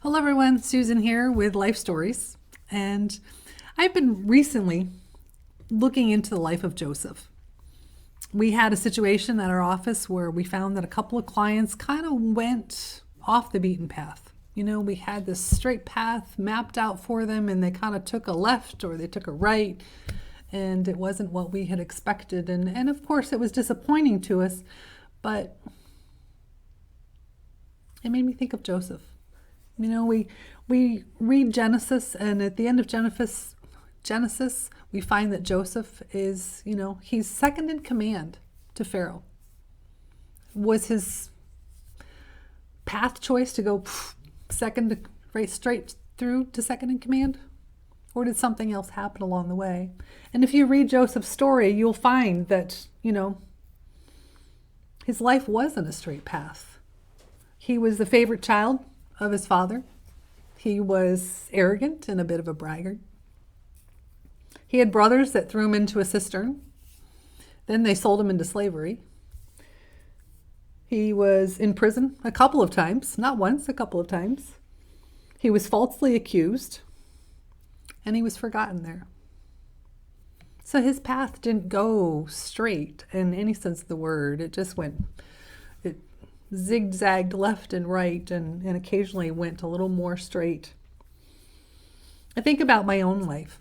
Hello everyone, Susan here with Life Stories, and I've been recently looking into the life of Joseph. We had a situation at our office where we found that a couple of clients kind of went off the beaten path. We had this straight path mapped out for them and they kind of took a left or they took a right, and it wasn't what we had expected. And of course it was disappointing to us, but it made me think of Joseph. We read Genesis, and at the end of Genesis, we find that Joseph is, he's second in command to Pharaoh. Was his path choice to go right straight through to second in command? Or did something else happen along the way? And if you read Joseph's story, you'll find that, his life wasn't a straight path. He was the favorite child of his father. He was arrogant and a bit of a braggart. He had brothers that threw him into a cistern. Then they sold him into slavery. He was in prison a couple of times, not once, a couple of times. He was falsely accused, and he was forgotten there. So his path didn't go straight in any sense of the word. It just it zigzagged left and right, and occasionally went a little more straight. I think about my own life.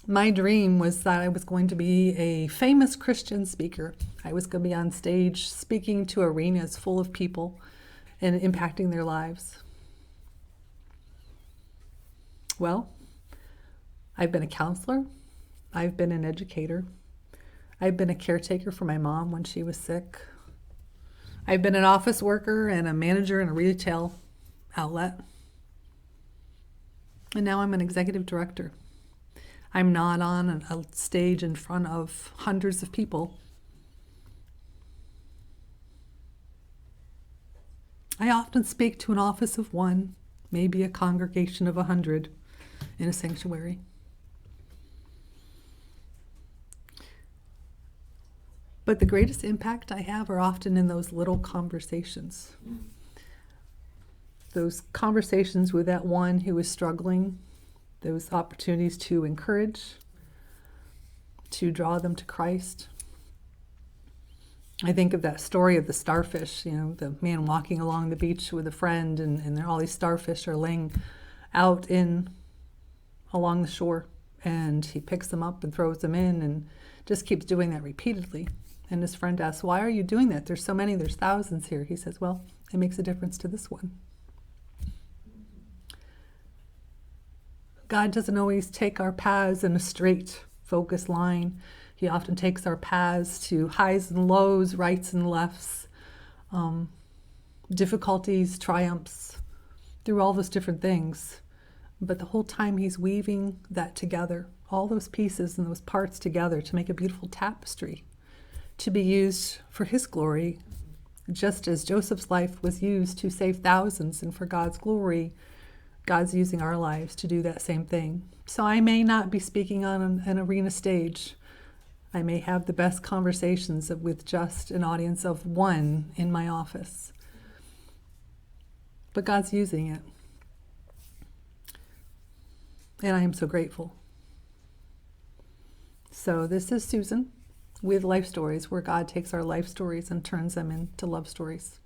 My dream was that I was going to be a famous Christian speaker. I was going to be on stage speaking to arenas full of people and impacting their lives. Well, I've been a counselor. I've been an educator. I've been a caretaker for my mom when she was sick. I've been an office worker and a manager in a retail outlet. And now I'm an executive director. I'm not on a stage in front of hundreds of people. I often speak to an office of one, maybe a congregation of 100 in a sanctuary. But the greatest impact I have are often in those little conversations. Those conversations with that one who is struggling, those opportunities to encourage, to draw them to Christ. I think of that story of the starfish, the man walking along the beach with a friend, and there all these starfish are laying out along the shore, and he picks them up and throws them in and just keeps doing that repeatedly. And his friend asks, "Why are you doing that? There's so many, there's thousands here." He says, "Well, it makes a difference to this one." God doesn't always take our paths in a straight, focused line. He often takes our paths to highs and lows, rights and lefts, difficulties, triumphs, through all those different things. But the whole time he's weaving that together, all those pieces and those parts together to make a beautiful tapestry, to be used for his glory, just as Joseph's life was used to save thousands, and for God's glory, God's using our lives to do that same thing. So I may not be speaking on an arena stage. I may have the best conversations with just an audience of one in my office. But God's using it. And I am so grateful. So this is Susan with Life Stories, where God takes our life stories and turns them into love stories.